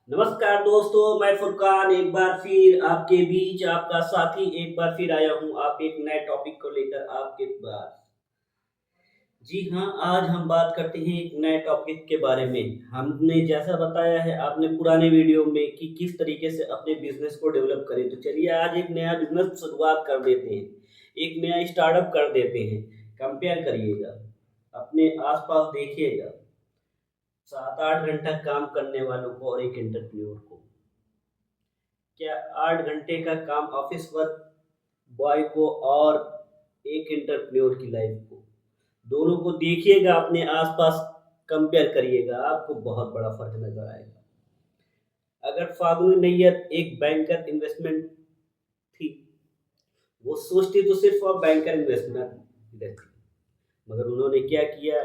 नमस्कार दोस्तों, मैं फुरकान एक बार फिर आपके बीच आपका साथी एक बार फिर आया हूँ आप एक नए टॉपिक को लेकर आपके पास। जी हाँ, आज हम बात करते हैं एक नए टॉपिक के बारे में। हमने जैसा बताया है आपने पुराने वीडियो में कि किस तरीके से अपने बिज़नेस को डेवलप करें, तो चलिए आज एक नया बिज़नेस शुरुआत कर देते हैं। एक नया स्टार्टअप कर देते हैं। कंपेयर करिएगा, अपने आस-पास देखिएगा, 7-8 घंटा काम करने वालों को और एक एंटरप्रेन्योर को। क्या 8 घंटे का काम ऑफिस वर्क बॉय को और एक एंटरप्रेन्योर की लाइफ को, दोनों को देखिएगा, अपने आसपास कंपेयर करिएगा, आपको बहुत बड़ा फर्क नजर आएगा। अगर फाल्गुनी नैयर एक बैंकर इन्वेस्टमेंट थी, वो सोचती तो सिर्फ और बैंकर इन्वेस्टमेंट रहती, मगर उन्होंने क्या किया,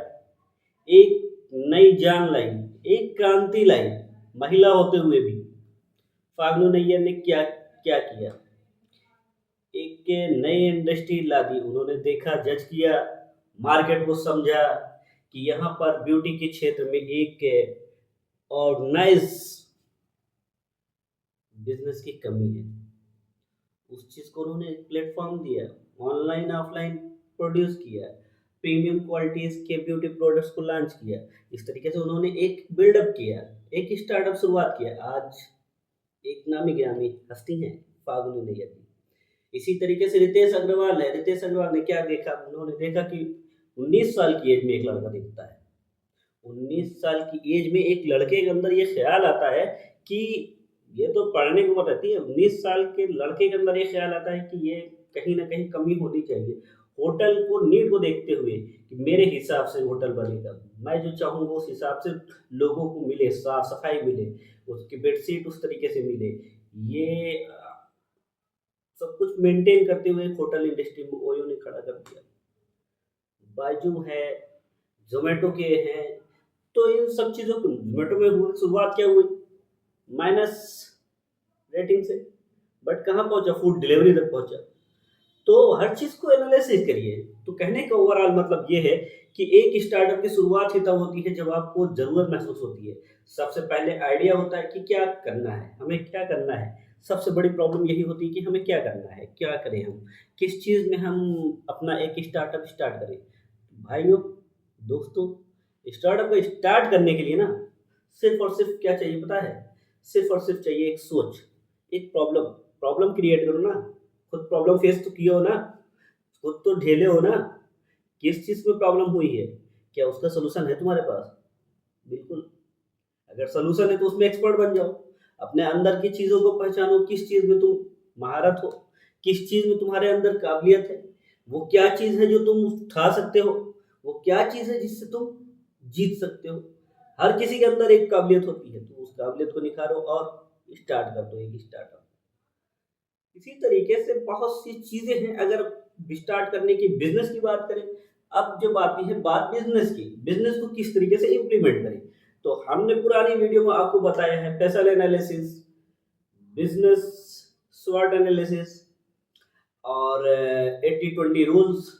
एक नई जान लाई, एक क्रांति लाई। महिला होते हुए भी फाल्गुनी नैयर ने क्या क्या किया, एक नई इंडस्ट्री ला दी। उन्होंने देखा, जज किया, मार्केट को समझा कि यहाँ पर ब्यूटी के क्षेत्र में एक ऑर्गेनाइज बिजनेस की कमी है। उस चीज़ को उन्होंने एक प्लेटफॉर्म दिया, ऑनलाइन ऑफलाइन प्रोड्यूस किया, प्रीमियम क्वालिटीज के ब्यूटी प्रोडक्ट्स को लॉन्च किया। इस तरीके से उन्होंने एक बिल्डअप किया, एक स्टार्टअप शुरुआत किया। आज एक नामी गिरामी हस्ती हैं फाल्गुनी नैयर की। इसी तरीके से रितेश अग्रवाल है। रितेश अग्रवाल ने क्या देखा, उन्होंने देखा कि 19 साल की एज में एक लड़का दिखता है। 19 साल की एज में एक लड़के के अंदर ये ख्याल आता है कि ये तो पढ़ने की उम्र रहती है, 19 साल के लड़के के अंदर ये ख्याल आता है कि ये कहीं न कहीं कमी होनी चाहिए। होटल को नीड को देखते हुए कि मेरे हिसाब से होटल बनेगा, मैं जो चाहूँगा उस हिसाब से लोगों को मिले, साफ-सफाई मिले, उसकी बेडशीट उस तरीके से मिले। ये सब कुछ मेंटेन करते हुए होटल इंडस्ट्री में ओयो ने खड़ा कर दिया। बायजू है, ज़ोमैटो के हैं, तो इन सब चीज़ों को ज़ोमैटो में हुई शुरुआत क्या हुई? माइनस रेटिंग से, बट कहाँ पहुँचा? फूड डिलीवरी तक पहुँचा। तो हर चीज़ को एनालिसिस करिए। तो कहने का ओवरऑल मतलब ये है कि एक स्टार्टअप की शुरुआत ही तब होती है जब आपको ज़रूरत महसूस होती है। सबसे पहले आइडिया होता है कि क्या करना है, हमें क्या करना है। सबसे बड़ी प्रॉब्लम यही होती है कि हमें क्या करना है, क्या करें हम? किस चीज़ में हम अपना एक स्टार्टअप स्टार्ट करें? भाइयों, दोस्तों, स्टार्टअप को स्टार्ट करने के लिए ना सिर्फ़ और सिर्फ़ क्या चाहिए पता है? सिर्फ़ और सिर्फ़ चाहिए एक सोच, एक प्रॉब्लम। प्रॉब्लम क्रिएट करो ना, खुद प्रॉब्लम फेस तो किए हो ना, खुद तो झेले हो ना, किस चीज़ में प्रॉब्लम हुई है? क्या उसका सॉल्यूशन है तुम्हारे पास? बिल्कुल, अगर सॉल्यूशन है तो उसमें एक्सपर्ट बन जाओ। अपने अंदर की चीज़ों को पहचानो, किस चीज़ में तुम महारत हो, किस चीज़ में तुम्हारे अंदर काबिलियत है, वो क्या चीज़ है जो तुम उठा सकते हो, वो क्या चीज़ है जिससे तुम जीत सकते हो। हर किसी के अंदर एक काबिलियत होती है, तो उस काबिलियत को निखारो और स्टार्ट कर दो एक स्टार्टअप। इसी तरीके से बहुत सी चीज़ें हैं। अगर स्टार्ट करने की बिज़नेस की बात करें, अब जब आती है बात बिज़नेस की, बिज़नेस को किस तरीके से इम्प्लीमेंट करें, तो हमने पुरानी वीडियो में आपको बताया है पेसल एनालिसिस, बिज़नेस स्वॉट एनालिसिस और 80-20 रूल्स।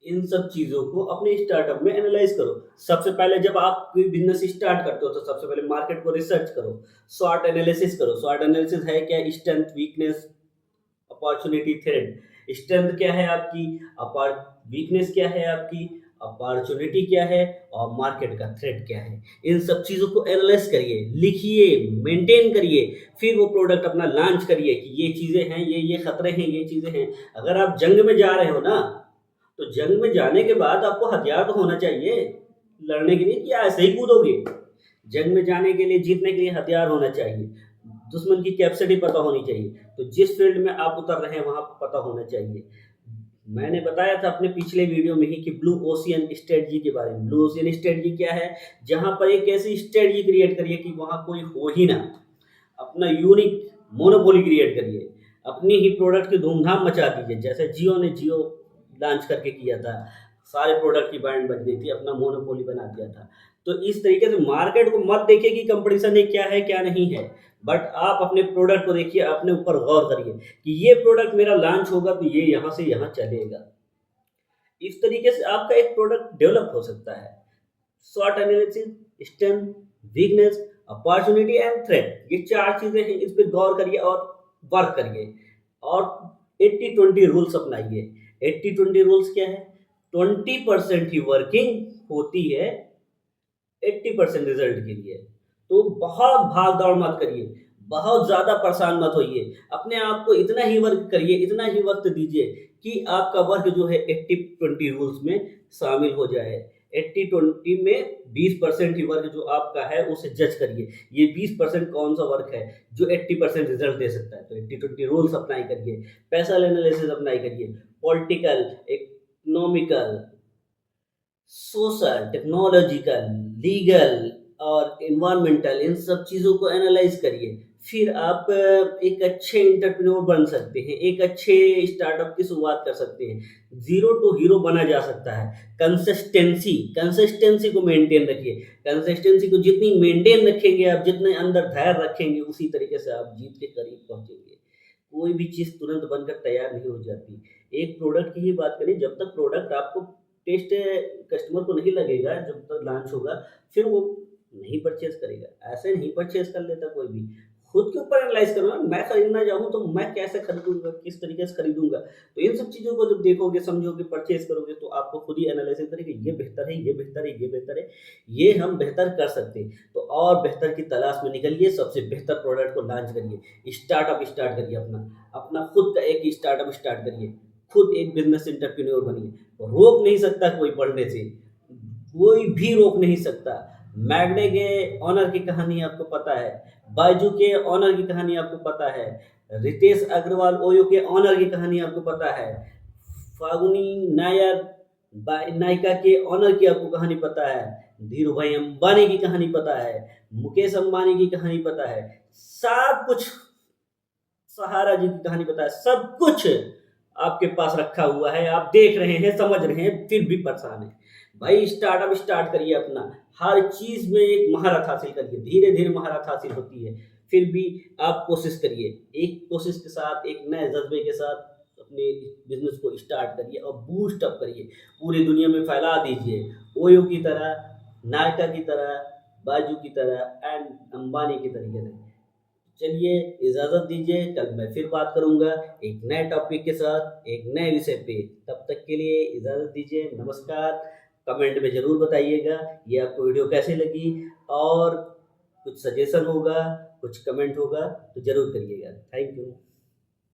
इन सब चीज़ों को अपने स्टार्टअप में एनालाइज़ करो। सबसे पहले जब आप कोई बिज़नेस स्टार्ट करते हो तो सबसे पहले मार्केट को रिसर्च करो, स्वॉट एनालिसिस करो। स्वॉट एनालिसिस है क्या? Strength, weakness, opportunity, threat. Strength क्या है आपकी, अपार वीकनेस क्या है आपकी, अपॉर्चुनिटी क्या है और मार्केट का थ्रेट क्या है। इन सब चीज़ों को एनालाइज़ करिए, लिखिए, मेंटेन करिए, फिर वो प्रोडक्ट अपना लॉन्च करिए कि ये चीज़ें हैं, ये खतरे हैं, ये चीज़ें हैं। अगर आप जंग में जा रहे हो ना, तो जंग में जाने के बाद आपको हथियार तो होना चाहिए लड़ने के लिए, कि ऐसे ही कूदोगे। जंग में जाने के लिए, जीतने के लिए हथियार होना चाहिए, दुश्मन की कैपेसिटी पता होनी चाहिए। तो जिस फील्ड में आप उतर रहे हैं वहाँ पता होना चाहिए। मैंने बताया था अपने पिछले वीडियो में ही कि ब्लू ओशियन स्ट्रेटजी के बारे में। ब्लू ओशियन स्ट्रेटजी क्या है? जहाँ पर एक ऐसी स्ट्रेटजी क्रिएट करिए कि वहाँ कोई हो ही ना। अपना यूनिक मोनोपोली क्रिएट करिए, अपनी ही प्रोडक्ट की धूमधाम मचा दीजिए। जैसे जियो ने जियो लॉन्च करके किया था, सारे प्रोडक्ट की बैंड बज गई थी, अपना मोनोपोली बना दिया था। तो इस तरीके से मार्केट को मत देखिए कि कंपटीशन है क्या है क्या नहीं है, बट आप अपने प्रोडक्ट को देखिए, अपने ऊपर गौर करिए कि ये प्रोडक्ट मेरा लॉन्च होगा तो ये यहाँ से यहाँ चलेगा। इस तरीके से आपका एक प्रोडक्ट डेवलप हो सकता है। स्वॉट analysis, strength, weakness opportunity and threat, ये 4 चीज़ें हैं, इस पे गौर करिए और वर्क करिए। और 80-20 रूल्स अपनाइए। 80-20 रूल्स क्या है? 20% ही वर्किंग होती है 80% रिजल्ट के लिए। तो बहुत भाग-दौड़ मत करिए, बहुत ज़्यादा परेशान मत होइए। अपने आप को इतना ही वर्क करिए, इतना ही वक़्त दीजिए कि आपका वर्क जो है 80-20 रूल्स में शामिल हो जाए। 80-20 में 20% ही वर्क जो आपका है उसे जज करिए। ये 20% कौन-सा वर्क है जो 80% रिज़ल्ट दे सकता है। तो 80-20 रूल्स अप्लाई करिए, स्पेशल एनालिसिस अप्लाई करिए, political, economical, social, technological, legal और एनवायरमेंटल, इन सब चीज़ों को एनालाइज़ करिए। फिर आप एक अच्छे एंटरप्रेन्योर बन सकते हैं, एक अच्छे स्टार्टअप की शुरुआत कर सकते हैं। ज़ीरो टू हीरो बना जा सकता है। कंसिस्टेंसी को मेंटेन रखिए। कंसिस्टेंसी को जितनी मेंटेन रखेंगे आप, जितने अंदर धैर्य रखेंगे, उसी तरीके से आप जीत के करीब पहुँचेंगे। कोई भी चीज़ तुरंत बनकर तैयार नहीं हो जाती। एक प्रोडक्ट की ही बात करें, जब तक प्रोडक्ट आपको टेस्ट कस्टमर को नहीं लगेगा, जब तक लॉन्च होगा, फिर वो नहीं परचेज़ करेगा। ऐसे नहीं परचेज़ कर लेता कोई भी। खुद के ऊपर एनालाइज़ करो ना, मैं खरीदना चाहूँ तो मैं कैसे खरीदूँगा, किस तरीके से खरीदूँगा? तो इन सब चीज़ों को जब देखोगे, समझोगे, परचेज़ करोगे तो आपको खुद ही एनालिसिस करेंगे, ये बेहतर है, ये बेहतर है, ये बेहतर है, ये हम बेहतर कर सकते हैं। तो और बेहतर की तलाश में निकलिए, सबसे बेहतर प्रोडक्ट को लॉन्च करिए, स्टार्टअप स्टार्ट करिए अपना। अपना खुद का एक स्टार्टअप स्टार्ट करिए, खुद एक बिज़नेस एंटरप्रेन्योर बनिए। रोक नहीं सकता कोई पढ़ने से, कोई भी रोक नहीं सकता। मैग्ने के ओनर की कहानी आपको पता है, बायजू के ओनर की कहानी आपको पता है, रितेश अग्रवाल ओयो के ओनर की कहानी आपको पता है, फाल्गुनी नायर नायका के ओनर की आपको कहानी पता है, धीरू भाई अंबानी की कहानी पता है, मुकेश अंबानी की कहानी पता है, सब कुछ, सहारा जी की कहानी पता है, सब कुछ आपके पास रखा हुआ है, आप देख रहे हैं, समझ रहे हैं, फिर भी परेशान हैं। भाई स्टार्टअप स्टार्ट करिए अपना, हर चीज़ में एक महारत हासिल करिए, धीरे-धीरे महारत हासिल होती है, फिर भी आप कोशिश करिए। एक कोशिश के साथ, एक नए जज़्बे के साथ अपने बिज़नेस को स्टार्ट करिए और बूस्ट अप करिए, पूरी दुनिया में फैला दीजिए। ओयो की तरह, नायका की तरह, बायजू की तरह एंड अंबानी के तरीके से। चलिए इजाज़त दीजिए, कल मैं फिर बात करूँगा एक नए टॉपिक के साथ, एक नए विषय पे। तब तक के लिए इजाज़त दीजिए, नमस्कार। कमेंट में ज़रूर बताइएगा ये आपको वीडियो कैसी लगी, और कुछ सजेशन होगा, कुछ कमेंट होगा तो ज़रूर करिएगा। Thank you.